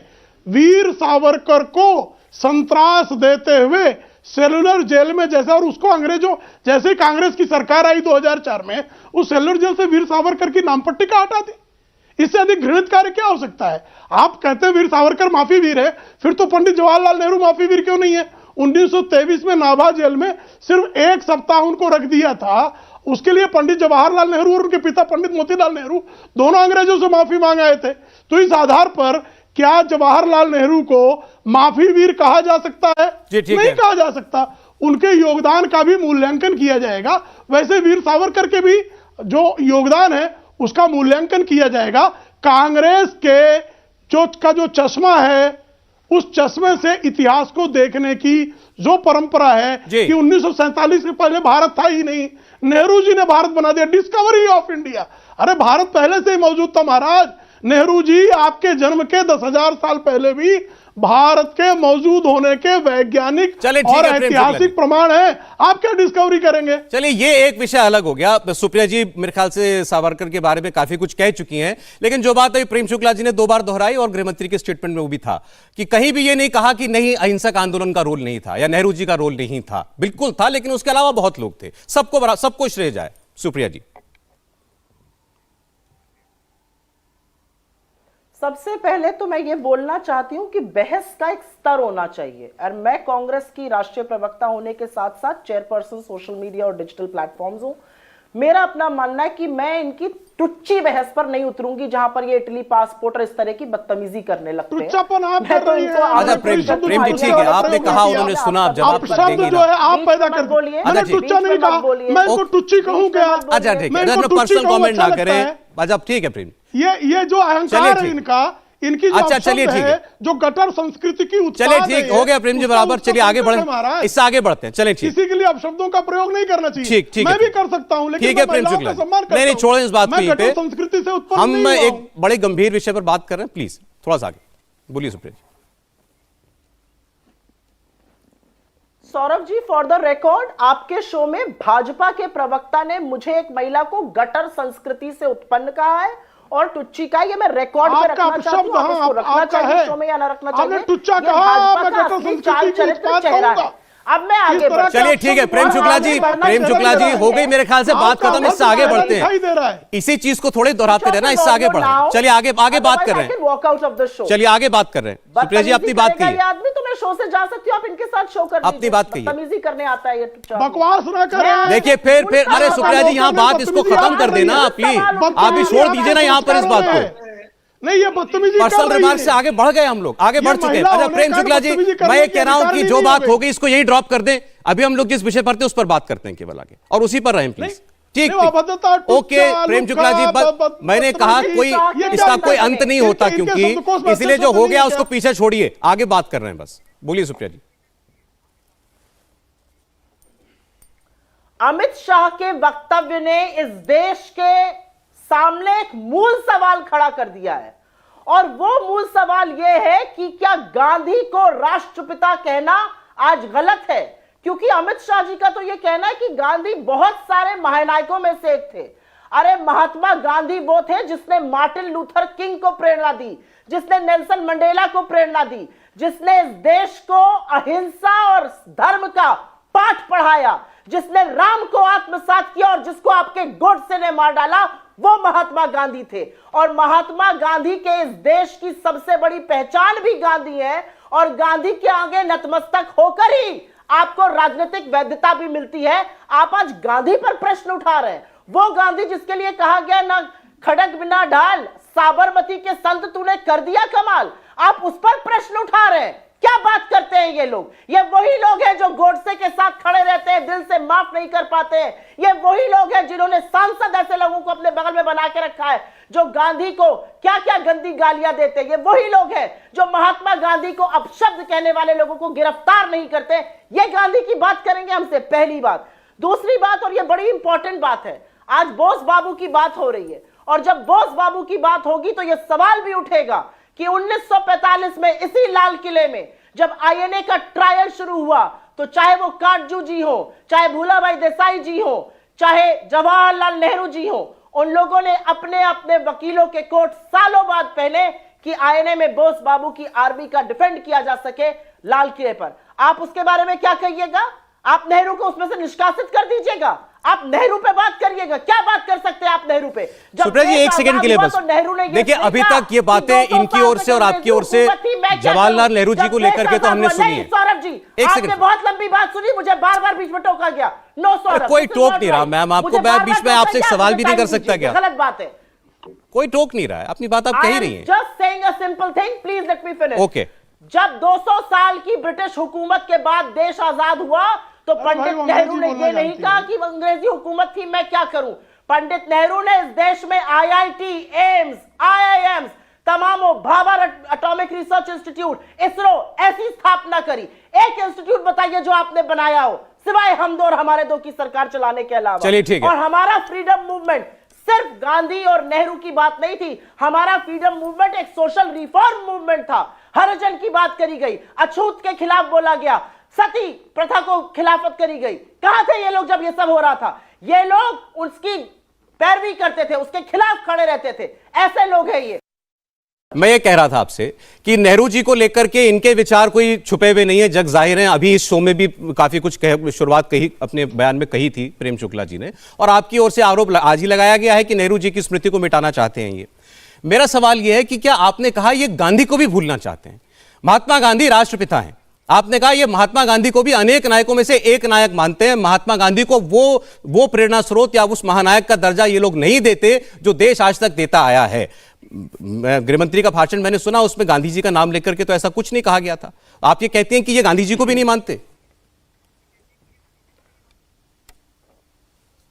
वीर सावरकर को संत्रास देते हुए सेलुलर जेल में जैसे, और उसको अंग्रेजों जैसे ही कांग्रेस की सरकार आई 2004 में, उस सेलुलर जेल से वीर सावरकर की नाम पट्टिका हटा दी। इससे अधिक घृणित कार्य क्या हो सकता है? आप कहते हैं वीर सावरकर माफी वीर है, फिर तो पंडित जवाहरलाल नेहरू माफी वीर क्यों नहीं है? 1923 में नाभा जेल में सिर्फ 1 सप्ताह उनको रख दिया था, उसके लिए पंडित जवाहरलाल नेहरू और उनके पिता पंडित मोतीलाल नेहरू दोनों अंग्रेजों से माफी मांग आए थे। तो इस आधार पर क्या जवाहरलाल नेहरू को माफी वीर कहा जा सकता है? नहीं कहा जा सकता। उनके योगदान का भी मूल्यांकन किया जाएगा, वैसे वीर सावरकर के भी जो योगदान है उसका मूल्यांकन किया जाएगा। कांग्रेस के जो चश्मा है, उस चश्मे से इतिहास को देखने की जो परंपरा है कि 1947 से पहले भारत था ही नहीं, नेहरू जी ने भारत बना दिया, डिस्कवरी ऑफ इंडिया। अरे भारत पहले से ही मौजूद था महाराज। नेहरू जी आपके जन्म के 10,000 साल पहले भी भारत के मौजूद होने के वैज्ञानिक चलिए, ठीक और है, प्रेम शुक्ला जी। ऐतिहासिक प्रमाण है। आप क्या डिस्कवरी करेंगे? चलिए, ये एक विषय अलग हो गया। सुप्रिया जी मेरे ख्याल से सावरकर के बारे में काफी कुछ कह चुकी हैं, लेकिन जो बात अभी प्रेम शुक्ला जी ने 2 बार दोहराई और गृहमंत्री के स्टेटमेंट में वो भी था कि कहीं भी ये नहीं कहा कि नहीं अहिंसक आंदोलन का रोल नहीं था या नेहरू जी का रोल नहीं था। बिल्कुल था, लेकिन उसके अलावा बहुत लोग थे। सबको श्रेय जाए। सुप्रिया जी। सबसे पहले तो मैं ये बोलना चाहती हूं कि बहस का एक स्तर होना चाहिए, और मैं कांग्रेस की राष्ट्रीय प्रवक्ता होने के साथ साथ चेयरपर्सन सोशल मीडिया और डिजिटल प्लेटफॉर्म्स हूं। मेरा अपना मानना है कि मैं इनकी टुच्ची बहस पर नहीं उतरूंगी जहां पर ये इटली पासपोर्ट और इस तरह की बदतमीजी करने लगते हैं। टुच्चापन आप मैं कर तो रही इनको हैं। आगे अच्छा, प्रेम शब्द जी, ठीक है, आपने कहा, उन्होंने सुना, आप जवाब आप पर शब्द देंगी जो ना। है आप पैदा बीच में कर मत बोलिए। मैंने अच्छा, टुच्चा बीच नहीं में मत कहा, बोलिए। मैं इनको टुच्ची कहूं क्या? अच्छा, ठीक मैं है, इनको पर्सनल टुच्ची कहूं, कमेंट अच्छा ना लगता करें। है। अच्छा, ठीक है प्रेम। ये जो चलिए, अहंकार है ठीक। इनकी जो अच्छा, अपशब्द चलिए, ठीक है, है। जो गटर संस्कृति की उत्पाद चलिए, है ठीक ये, हो गया प्रेम जी, उसका बराबर। चलिए आगे बढ़े, महाराज। इससे आगे बढ़ते हैं। चलिए, ठीक। किसी के लिए अपशब्दों का प्रयोग नहीं करना चाहिए। ठीक, ठीक है, मैं भी ठीक। कर सकता हूं, लेकिन ठीक है मैं प्रेम महिलाओं शुक्ला का जी। सम्मान करता नहीं, हूं। छोड़ें इस बात को मैं यहीं पे। गटर संस्कृति से उत्पन्न हम नहीं हुआ एक हूं। बड़े गंभीर विषय पर बात कर रहे हैं, प्लीज थोड़ा सा आगे बोलिए सुप्रिया जी। Saurabh ji, for the record, आपके शो में भाजपा के प्रवक्ता ने मुझे एक महिला को गटर संस्कृति से उत्पन्न कहा है और टुच्ची का। ये मैं रिकॉर्ड पे आपका रखना चाहती हूँ। आप इसको रखना आपका चाहिए है। शो में या ना रखना आपने चाहिए। टुच्चा ये कहा, भाजपा मैं का गटर असली संस्कृति चाल की चरित्र बात चेहरा कहूंगा। है। अब मैं आगे इस तरह बढ़ती चलिए, हूं। ठीक है प्रेम और शुक्ला आगे जी, बढ़ना प्रेम शुक्ला जी चाहिए। हो गई मेरे ख्याल से बात आपका खत्म। इससे वक्त आगे बढ़ते दिखाई दे रहा हैं, है। इसी चीज को थोड़े दोहराते रहना, इससे आगे बढ़ रहे हैं। चलिए आगे बात कर रहे हैं। Walk out of the show. चलिए आगे बात कर रहे हैं। सुप्रिया जी अपनी बात करेगा की, ये आदमी तो मैं शो से जा सकती हूँ, आप इनके साथ शो कर अपनी बात कहिए। बदतमीजी करने आता है ये टुच्चा। बकवास ना करें। देखिए फिर अरे सुप्रिया जी यहाँ बात इसको खत्म कर देना प्लीज। आप भी छोड़ दीजिए ना यहाँ पर इस बात को। नहीं, ये बदतमीजी पर्सनल रिमार्क से आगे बढ़ गए हम लोग, आगे बढ़ चुके हैं। अच्छा प्रेम शुक्ला जी, मैं ये कह रहा हूं कि जो बात हो गई इसको यही ड्रॉप कर दें। अभी हम लोग जिस विषय पर थे उस पर बात करते हैं केवल आगे, और उसी पर रहें प्लीज। ठीक, ओके प्रेम शुक्ला जी, मैंने कहा कोई इसका कोई अंत नहीं होता, क्योंकि इसलिए जो हो गया उसको पीछे छोड़िए, आगे बात कर रहे हैं बस। बोलिए सुप्रिया जी। अमित शाह के वक्तव्य ने इस देश के सामने एक मूल सवाल खड़ा कर दिया है, और वो मूल सवाल यह है कि क्या गांधी को राष्ट्रपिता कहना आज गलत है? क्योंकि अमित शाह जी का तो यह कहना है कि गांधी बहुत सारे महानायकों में से एक थे। अरे महात्मा गांधी वो थे जिसने मार्टिन लूथर किंग को प्रेरणा दी, जिसने नेल्सन मंडेला को प्रेरणा दी, जिसने इस देश को अहिंसा और धर्म का पाठ पढ़ाया, जिसने राम को आत्मसात किया और जिसको आपके गोडसे ने मार डाला, वो महात्मा गांधी थे। और महात्मा गांधी के इस देश की सबसे बड़ी पहचान भी गांधी है, और गांधी के आगे नतमस्तक होकर ही आपको राजनीतिक वैधता भी मिलती है। आप आज गांधी पर प्रश्न उठा रहे हैं, वो गांधी जिसके लिए कहा गया ना खड़ग बिना ढाल, साबरमती के संत तूने कर दिया कमाल, आप उस पर प्रश्न उठा रहे हैं। क्या बात करते हैं ये लोग? ये वही लोग हैं जो गोडसे के साथ खड़े रहते हैं, दिल से माफ नहीं कर पाते हैं। ये वही लोग हैं जिन्होंने सांसद ऐसे लोगों को अपने बगल में बना के रखा है जो गांधी को क्या क्या गंदी गालियां देते हैं। ये वही लोग हैं जो महात्मा गांधी को अपशब्द कहने वाले लोगों को गिरफ्तार नहीं करते। ये गांधी की बात करेंगे हमसे, पहली बात। दूसरी बात, और ये बड़ी इंपॉर्टेंट बात है, आज बोस बाबू की बात हो रही है, और जब बोस बाबू की बात होगी तो यह सवाल भी उठेगा कि 1945 में इसी लाल किले में जब आईएनए का ट्रायल शुरू हुआ, तो चाहे वो काटजू जी हो, चाहे भूलाभाई देसाई जी हो, चाहे जवाहरलाल नेहरू जी हो, उन लोगों ने अपने अपने वकीलों के कोट सालों बाद पहले कि आईएनए में बोस बाबू की आर्मी का डिफेंड किया जा सके लाल किले पर। आप उसके बारे में क्या कहिएगा? आप नेहरू को उसमें से निष्कासित कर दीजिएगा? आप नेहरू पे बात करिएगा? क्या बात कर सकते हैं आप नेहरू पे? सुप्रिया जी एक सेकंड के लिए बस देखिए, अभी तक ये बातें इनकी ओर से और आपकी ओर से जवाहरलाल नेहरू जी को लेकर के तो हमने सुनी है। सौरभ जी, आपने बहुत लंबी बात सुनी, मुझे बार बार बीच में टोका गया। नो सौरभ, कोई टोक नहीं रहा मैम, आपको बीच में आपसे एक सवाल भी नहीं कर सकता क्या? गलत बात है, कोई टोक नहीं रहा है, अपनी बात आप कह ही रही हैं। Just saying a simple thing, please let me finish. Okay, जब 200 साल की ब्रिटिश हुकूमत के बाद देश आजाद हुआ तो पंडित नेहरू ने ये नहीं कहा कि अंग्रेजी हुकूमत थी मैं क्या करूं। पंडित नेहरू ने इस देश में आईआईटी, एम्स, आईआईएम्स, तमाम Bhabha atomic research institute, ISRO ऐसी स्थापना करी। एक इंस्टीट्यूट बताइए जो आपने बनाया हो सिवाय हम दो और हमारे दो की सरकार चलाने के अलावा। चलिए ठीक है। और हमारा फ्रीडम मूवमेंट सिर्फ गांधी और नेहरू की बात नहीं थी। हमारा फ्रीडम मूवमेंट एक सोशल रिफॉर्म मूवमेंट था। हरिजन की बात करी गई, अछूत के खिलाफ बोला गया, सती प्रथा को खिलाफत करी गई। कहां थे ये लोग जब ये सब हो रहा था? ये लोग उसकी पैरवी करते थे, उसके खिलाफ खड़े रहते थे। ऐसे लोग हैं ये। मैं ये कह रहा था आपसे कि नेहरू जी को लेकर के इनके विचार कोई छुपे हुए नहीं है, जग जाहिर हैं। अभी इस शो में भी काफी कुछ शुरुआत कही, अपने बयान में कही थी प्रेम शुक्ला जी ने, और आपकी ओर से आरोप आज ही लगाया गया है कि नेहरू जी की स्मृति को मिटाना चाहते हैं ये। मेरा सवाल यह है कि क्या आपने कहा ये गांधी को भी भूलना चाहते हैं? महात्मा गांधी राष्ट्रपिता हैं, आपने कहा ये महात्मा गांधी को भी अनेक नायकों में से एक नायक मानते हैं। महात्मा गांधी को वो प्रेरणा स्रोत या उस महानायक का दर्जा ये लोग नहीं देते जो देश आज तक देता आया है। गृहमंत्री का भाषण मैंने सुना, उसमें गांधी जी का नाम लेकर के तो ऐसा कुछ नहीं कहा गया था। आप ये कहते हैं कि ये गांधी जी को भी नहीं मानते?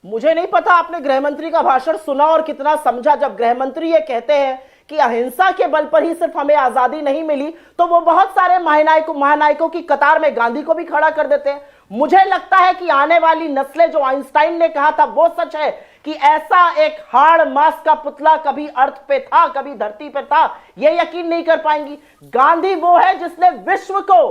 मुझे नहीं पता आपने गृहमंत्री का भाषण सुना और कितना समझा। जब गृहमंत्री ये कहते हैं कि अहिंसा के बल पर ही सिर्फ हमें आजादी नहीं मिली, तो वो बहुत सारे महानायकों की कतार में गांधी को भी खड़ा कर देते हैं। मुझे लगता है कि आने वाली नस्लें, जो आइंस्टाइन ने कहा था वो सच है कि ऐसा एक हाड़ मांस का पुतला कभी अर्थ पे था, कभी धरती पे था, ये यकीन नहीं कर पाएंगी। गांधी वो है जिसने विश्व को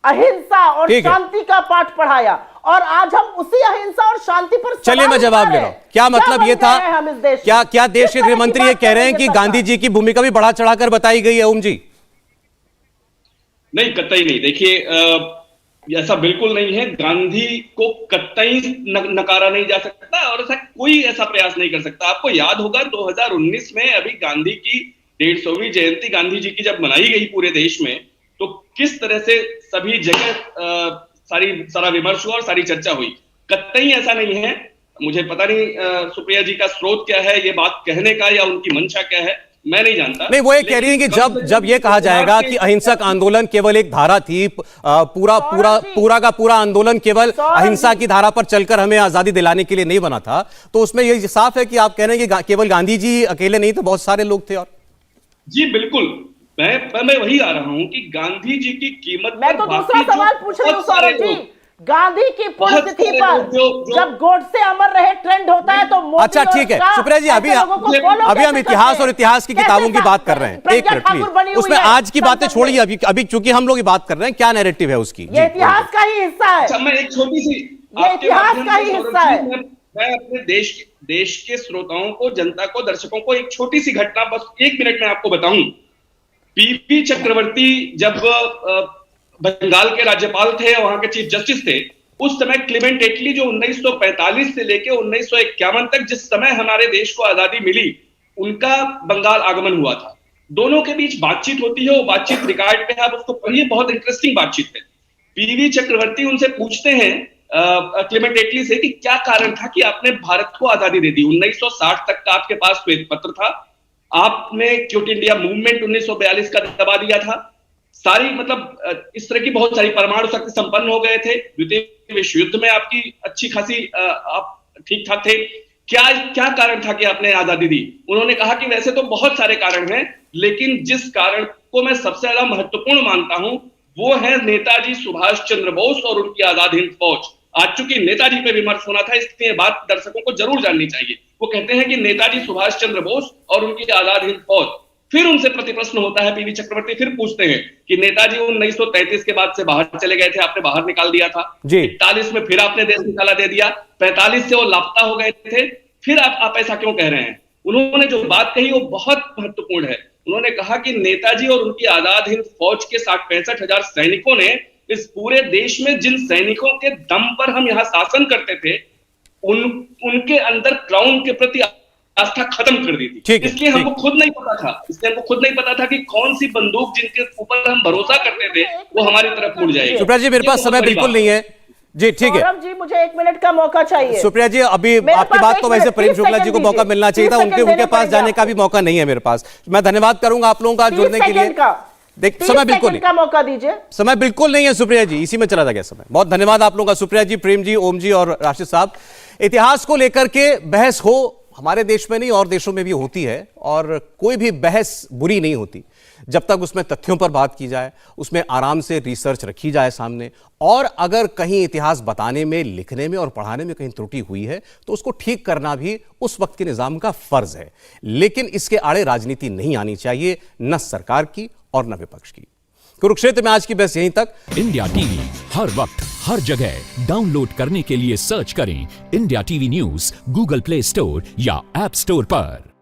अहिंसा और शांति का पाठ पढ़ाया, और आज हम उसी अहिंसा और शांति पर चलिए मैं जवाब ले रहा हूं। क्या मतलब ये था? क्या देश के गृहमंत्री ये कह रहे हैं कि गांधी जी की भूमिका भी बढ़ा चढ़ाकर बताई गई है? ओम जी, नहीं, कतई नहीं। देखिए, ऐसा बिल्कुल नहीं है। गांधी को कतई नकारा नहीं जा सकता और ऐसा कोई ऐसा प्रयास नहीं कर सकता। आपको याद होगा 2019 में अभी गांधी की 150वीं जयंती गांधी जी की जब मनाई गई पूरे देश में, तो किस तरह से सभी जगह सारा विमर्श हुआ और सारी चर्चा हुई। कतई ऐसा नहीं है। मुझे पता नहीं सुप्रिया जी का स्रोत क्या है ये बात कहने का, या उनकी मंशा क्या है, मैं नहीं जानता। नहीं, वो ये कह रही है कि जब ये कहा जाएगा कि अहिंसक आंदोलन केवल एक धारा थी, पूरा का पूरा आंदोलन केवल अहिंसा की धारा पर चलकर हमें आजादी दिलाने के लिए नहीं बना था, तो उसमें ये साफ है कि आप कह रहे हैं कि केवल गांधी जी अकेले नहीं थे, बहुत सारे लोग थे। और जी बिल्कुल, मैं वही आ रहा हूं कि गांधी जी की कीमत मैं तो दूसरा सवाल पूछ रही हूं सौरभ जी। गांधी की पुण्यतिथि पर जब गोडसे अमर रहे ट्रेंड होता है, तो अच्छा ठीक है सुप्रिया जी, अभी हम इतिहास और इतिहास की किताबों की बात कर रहे हैं। एक मिनट प्लीज, उसमें आज की बातें छोड़िए। अभी चूंकि हम लोग ये बात कर रहे हैं, क्या नैरेटिव है उसकी? ये इतिहास का ही हिस्सा है। मैं एक छोटी सी, ये इतिहास का ही हिस्सा है। मैं अपने देश के श्रोताओं को, जनता को, दर्शकों को एक छोटी सी घटना बस 1 मिनट में आपको बताऊं। पीपी चक्रवर्ती जब बंगाल के राज्यपाल थे, वहां के चीफ जस्टिस थे, उस समय क्लेमेंट एटली जो 1945 से लेकर 1951 तक जिस समय हमारे देश को आजादी मिली, उनका बंगाल आगमन हुआ था। दोनों के बीच बातचीत होती है, वो बातचीत रिकॉर्ड पे है, आप उसको पढ़िए, बहुत इंटरेस्टिंग बातचीत है। पीवी चक्रवर्ती उनसे पूछते हैं क्लेमेंट एटली से कि क्या कारण था कि आपने भारत को आजादी दे दी। 1960 तक का आपके पास श्वेत पत्र था, आपने क्विट इंडिया मूवमेंट 1942 का दबा दिया था, सारी मतलब इस तरह की बहुत सारी परमाणु शक्ति संपन्न हो गए थे, द्वितीय विश्व युद्ध में आपकी अच्छी खासी आप ठीक ठाक थे। क्या कारण था कि आपने आजादी दी? उन्होंने कहा कि वैसे तो बहुत सारे कारण हैं, लेकिन जिस कारण को मैं सबसे ज्यादा महत्वपूर्ण मानता हूं वो है नेताजी सुभाष चंद्र बोस और उनकी आजाद हिंद फौज। आज चूंकि नेताजी पे विमर्श होना था, इसलिए बात दर्शकों को जरूर जाननी चाहिए। वो कहते हैं कि नेताजी सुभाष चंद्र बोस और उनकी आजाद हिंद फौज। फिर उनसे प्रति प्रश्न होता है, पीवी चक्रवर्ती फिर पूछते हैं कि नेताजी 1933 के बाद से बाहर चले गए थे, आपने बाहर निकाल दिया था, 41 में फिर आपने देश निकाला दे दिया, 45 से वो लापता हो गए थे, फिर आप ऐसा क्यों कह रहे हैं? उन्होंने जो बात कही वो बहुत महत्वपूर्ण है। उन्होंने कहा कि नेताजी और उनकी आजाद हिंद फौज के 60-65 हजार सैनिकों ने इस पूरे देश में जिन सैनिकों के दम पर हम यहाँ शासन करते थे, उनके अंदर क्राउन के प्रति आस्था खत्म कर दी थी। इसलिए हमको खुद नहीं पता था कि कौन सी बंदूक जिनके ऊपर हम भरोसा करते थे वो हमारी तरफ मुड़ जाएगी। सुप्रिया जी, मेरे पास समय बिल्कुल नहीं है जी, ठीक है जी, मुझे 1 मिनट का मौका चाहिए। सुप्रिया जी, अभी आपकी बात तो वैसे प्रेम शुक्ला जी को मौका मिलना चाहिए था, उनके पास जाने का भी मौका नहीं है मेरे पास। मैं धन्यवाद करूंगा आप लोगों का जुड़ने के लिए। देख, समय बिल्कुल नहीं, मौका दीजिए, समय बिल्कुल नहीं है सुप्रिया जी, इसी में चला था गया समय। बहुत धन्यवाद आप लोगों का, सुप्रिया जी, प्रेम जी, ओम जी और राशिद साहब। इतिहास को लेकर के बहस हो, हमारे देश में नहीं और देशों में भी होती है, और कोई भी बहस बुरी नहीं होती। जब तक उसमें तथ्यों पर बात की जाए, उसमें आराम से रिसर्च रखी जाए सामने, और अगर कहीं इतिहास बताने में, लिखने में और पढ़ाने में कहीं त्रुटि हुई है तो उसको ठीक करना भी उस वक्त के निजाम का फर्ज है। लेकिन इसके आड़े राजनीति नहीं आनी चाहिए, न सरकार की और न विपक्ष की। कुरुक्षेत्र में आज की बस यहीं तक। इंडिया टीवी हर वक्त हर जगह डाउनलोड करने के लिए सर्च करें India TV news Google play store या ऐप स्टोर पर।